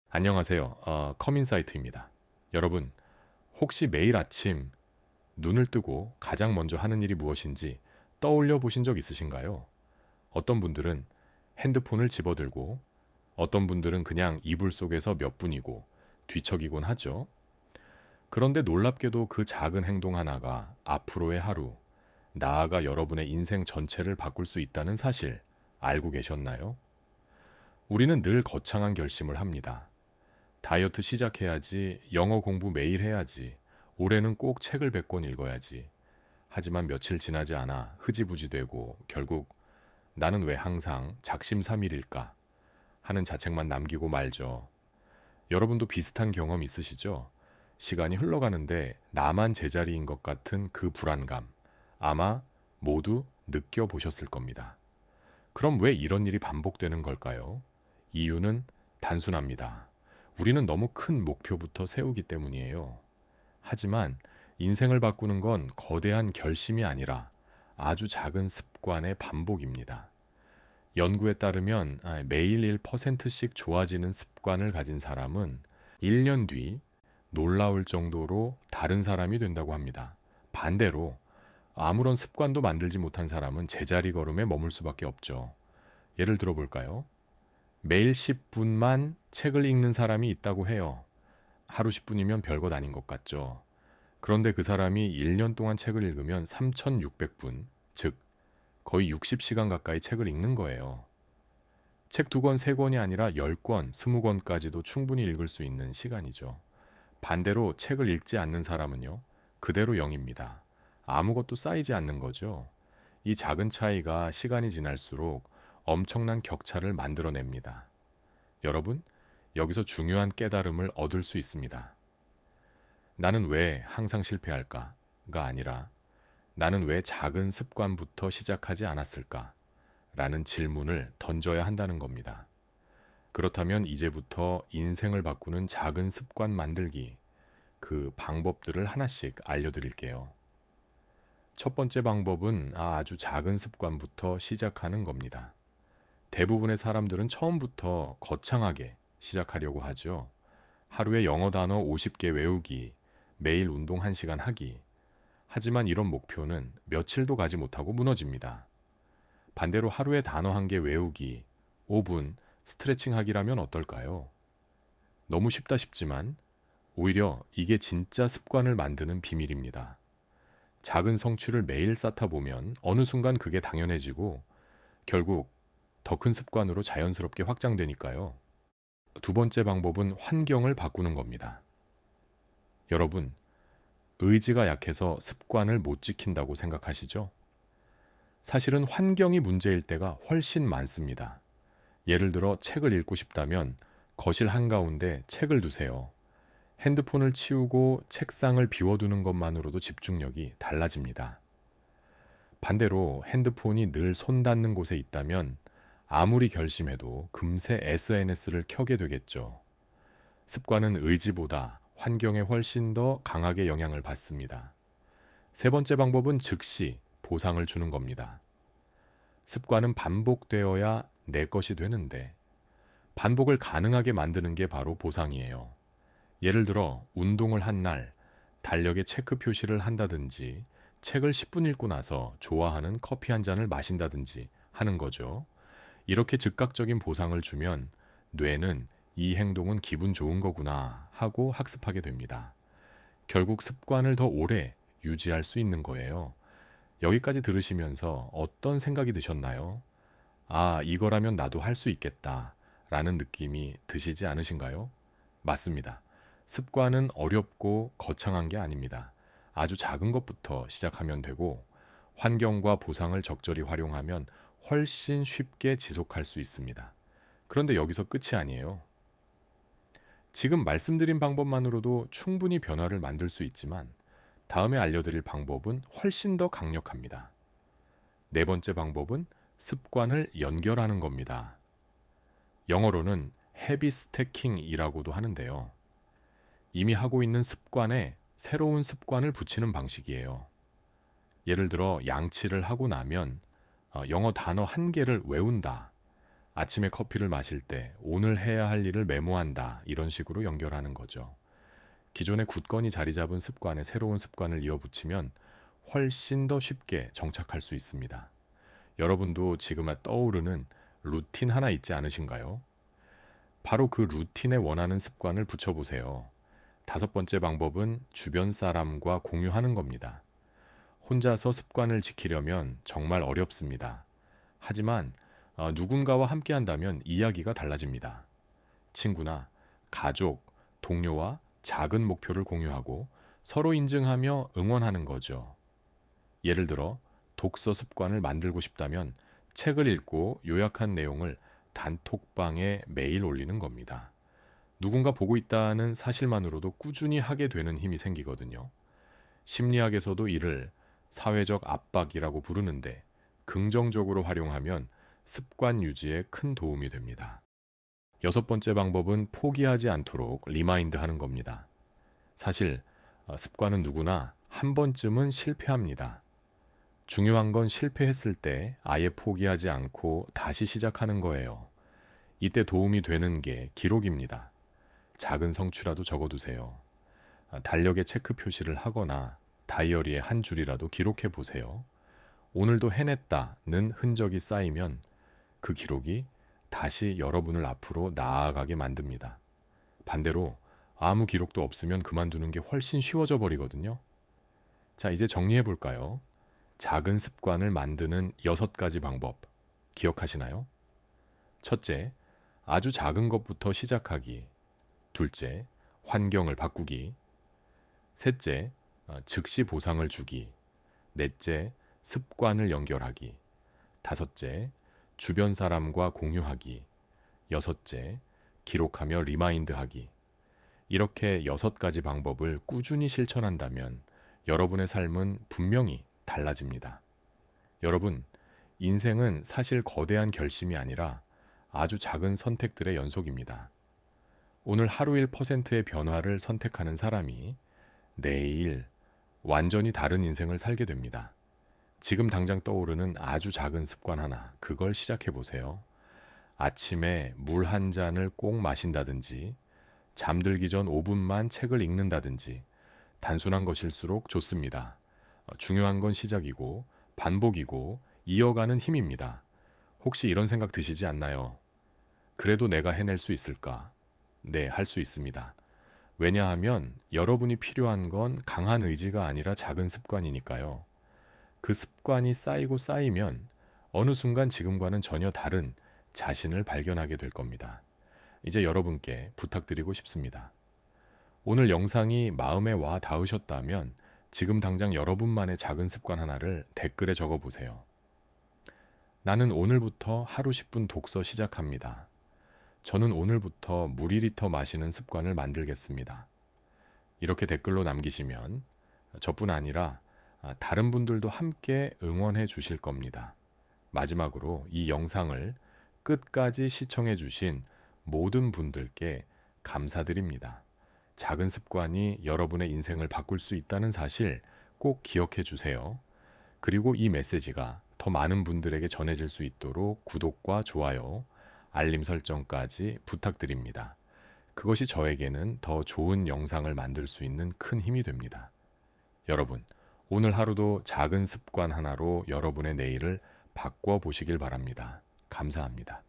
안녕하세요. 커민사이트입니다. 여러분, 혹시 매일 아침 눈을 뜨고 가장 먼저 하는 일이 무엇인지 떠올려 보신 적 있으신가요? 어떤 분들은 핸드폰을 집어들고, 어떤 분들은 그냥 이불 속에서 몇 분이고 뒤척이곤 하죠. 그런데 놀랍게도 그 작은 행동 하나가 앞으로의 하루, 나아가 여러분의 인생 전체를 바꿀 수 있다는 사실 알고 계셨나요? 우리는 늘 거창한 결심을 합니다. 다이어트 시작해야지, 영어 공부 매일 해야지, 올해는 꼭 책을 100권 읽어야지. 하지만 며칠 지나지 않아 흐지부지 되고 결국 나는 왜 항상 작심삼일일까 하는 자책만 남기고 말죠. 여러분도 비슷한 경험 있으시죠? 시간이 흘러가는데 나만 제자리인 것 같은 그 불안감. 아마 모두 느껴보셨을 겁니다. 그럼 왜 이런 일이 반복되는 걸까요? 이유는 단순합니다. 우리는 너무 큰 목표부터 세우기 때문이에요. 하지만 인생을 바꾸는 건 거대한 결심이 아니라 아주 작은 습관의 반복입니다. 연구에 따르면 매일 1%씩 좋아지는 습관을 가진 사람은 1년 뒤 놀라울 정도로 다른 사람이 된다고 합니다. 반대로 아무런 습관도 만들지 못한 사람은 제자리 걸음에 머물 수밖에 없죠. 예를 들어 볼까요? 매일 10분만 책을 읽는 사람이 있다고 해요. 하루 10분이면 별것 아닌 것 같죠. 그런데 그 사람이 1년 동안 책을 읽으면 3,600분, 즉 거의 60시간 가까이 책을 읽는 거예요. 책 2권, 3권이 아니라 10권, 20권까지도 충분히 읽을 수 있는 시간이죠. 반대로 책을 읽지 않는 사람은요, 그대로 0입니다. 아무것도 쌓이지 않는 거죠. 이 작은 차이가 시간이 지날수록 엄청난 격차를 만들어냅니다. 여러분, 여기서 중요한 깨달음을 얻을 수 있습니다. 나는 왜 항상 실패할까?가 아니라 나는 왜 작은 습관부터 시작하지 않았을까? 라는 질문을 던져야 한다는 겁니다. 그렇다면 이제부터 인생을 바꾸는 작은 습관 만들기, 그 방법들을 하나씩 알려드릴게요. 첫 번째 방법은 아주 작은 습관부터 시작하는 겁니다. 대부분의 사람들은 처음부터 거창하게 시작하려고 하죠. 하루에 영어 단어 50개 외우기, 매일 운동 1시간 하기. 하지만 이런 목표는 며칠도 가지 못하고 무너집니다. 반대로 하루에 단어 1개 외우기, 5분 스트레칭 하기라면 어떨까요? 너무 쉽다 싶지만 오히려 이게 진짜 습관을 만드는 비밀입니다. 작은 성취를 매일 쌓다 보면 어느 순간 그게 당연해지고 결국 더 큰 습관으로 자연스럽게 확장되니까요. 두 번째 방법은 환경을 바꾸는 겁니다. 여러분, 의지가 약해서 습관을 못 지킨다고 생각하시죠? 사실은 환경이 문제일 때가 훨씬 많습니다. 예를 들어 책을 읽고 싶다면 거실 한가운데 책을 두세요. 핸드폰을 치우고 책상을 비워두는 것만으로도 집중력이 달라집니다. 반대로 핸드폰이 늘 손 닿는 곳에 있다면 아무리 결심해도 금세 SNS를 켜게 되겠죠. 습관은 의지보다 환경에 훨씬 더 강하게 영향을 받습니다. 세 번째 방법은 즉시 보상을 주는 겁니다. 습관은 반복되어야 내 것이 되는데 반복을 가능하게 만드는 게 바로 보상이에요. 예를 들어 운동을 한 날 달력에 체크 표시를 한다든지 책을 10분 읽고 나서 좋아하는 커피 한 잔을 마신다든지 하는 거죠. 이렇게 즉각적인 보상을 주면 뇌는 이 행동은 기분 좋은 거구나 하고 학습하게 됩니다. 결국 습관을 더 오래 유지할 수 있는 거예요. 여기까지 들으시면서 어떤 생각이 드셨나요? 아, 이거라면 나도 할 수 있겠다 라는 느낌이 드시지 않으신가요? 맞습니다. 습관은 어렵고 거창한 게 아닙니다. 아주 작은 것부터 시작하면 되고 환경과 보상을 적절히 활용하면 훨씬 쉽게 지속할 수 있습니다. 그런데 여기서 끝이 아니에요. 지금 말씀드린 방법만으로도 충분히 변화를 만들 수 있지만 다음에 알려드릴 방법은 훨씬 더 강력합니다. 네 번째 방법은 습관을 연결하는 겁니다. 영어로는 헤비 스태킹이라고도 하는데요. 이미 하고 있는 습관에 새로운 습관을 붙이는 방식이에요. 예를 들어 양치를 하고 나면 영어 단어 1개를 외운다. 아침에 커피를 마실 때 오늘 해야 할 일을 메모한다. 이런 식으로 연결하는 거죠. 기존에 굳건히 자리 잡은 습관에 새로운 습관을 이어붙이면 훨씬 더 쉽게 정착할 수 있습니다. 여러분도 지금 떠오르는 루틴 하나 있지 않으신가요? 바로 그 루틴에 원하는 습관을 붙여보세요. 다섯 번째 방법은 주변 사람과 공유하는 겁니다. 혼자서 습관을 지키려면 정말 어렵습니다. 하지만 누군가와 함께 한다면 이야기가 달라집니다. 친구나 가족, 동료와 작은 목표를 공유하고 서로 인증하며 응원하는 거죠. 예를 들어 독서 습관을 만들고 싶다면 책을 읽고 요약한 내용을 단톡방에 매일 올리는 겁니다. 누군가 보고 있다는 사실만으로도 꾸준히 하게 되는 힘이 생기거든요. 심리학에서도 이를 사회적 압박이라고 부르는데 긍정적으로 활용하면 습관 유지에 큰 도움이 됩니다. 여섯 번째 방법은 포기하지 않도록 리마인드 하는 겁니다. 사실 습관은 누구나 한 번쯤은 실패합니다. 중요한 건 실패했을 때 아예 포기하지 않고 다시 시작하는 거예요. 이때 도움이 되는 게 기록입니다. 작은 성취라도 적어두세요. 달력에 체크 표시를 하거나 다이어리에 한 줄이라도 기록해 보세요. 오늘도 해냈다는 흔적이 쌓이면 그 기록이 다시 여러분을 앞으로 나아가게 만듭니다. 반대로 아무 기록도 없으면 그만두는 게 훨씬 쉬워져 버리거든요. 자, 이제 정리해 볼까요? 작은 습관을 만드는 6가지 방법 기억하시나요? 첫째, 아주 작은 것부터 시작하기. 둘째, 환경을 바꾸기. 셋째, 즉시 보상을 주기. 넷째, 습관을 연결하기. 다섯째, 주변 사람과 공유하기. 여섯째, 기록하며 리마인드하기. 이렇게 6가지 방법을 꾸준히 실천한다면 여러분의 삶은 분명히 달라집니다. 여러분, 인생은 사실 거대한 결심이 아니라 아주 작은 선택들의 연속입니다. 오늘 하루 1%의 변화를 선택하는 사람이 내일 완전히 다른 인생을 살게 됩니다. 지금 당장 떠오르는 아주 작은 습관 하나, 그걸 시작해 보세요. 아침에 물 한 잔을 꼭 마신다든지, 잠들기 전 5분만 책을 읽는다든지, 단순한 것일수록 좋습니다. 중요한 건 시작이고, 반복이고, 이어가는 힘입니다. 혹시 이런 생각 드시지 않나요? 그래도 내가 해낼 수 있을까? 네, 할 수 있습니다. 왜냐하면 여러분이 필요한 건 강한 의지가 아니라 작은 습관이니까요. 그 습관이 쌓이고 쌓이면 어느 순간 지금과는 전혀 다른 자신을 발견하게 될 겁니다. 이제 여러분께 부탁드리고 싶습니다. 오늘 영상이 마음에 와 닿으셨다면 지금 당장 여러분만의 작은 습관 하나를 댓글에 적어 보세요. 나는 오늘부터 하루 10분 독서 시작합니다. 저는 오늘부터 물 2리터 마시는 습관을 만들겠습니다. 이렇게 댓글로 남기시면 저뿐 아니라 다른 분들도 함께 응원해 주실 겁니다. 마지막으로 이 영상을 끝까지 시청해 주신 모든 분들께 감사드립니다. 작은 습관이 여러분의 인생을 바꿀 수 있다는 사실 꼭 기억해 주세요. 그리고 이 메시지가 더 많은 분들에게 전해질 수 있도록 구독과 좋아요, 알림 설정까지 부탁드립니다. 그것이 저에게는 더 좋은 영상을 만들 수 있는 큰 힘이 됩니다. 여러분, 오늘 하루도 작은 습관 하나로 여러분의 내일을 바꿔 보시길 바랍니다. 감사합니다.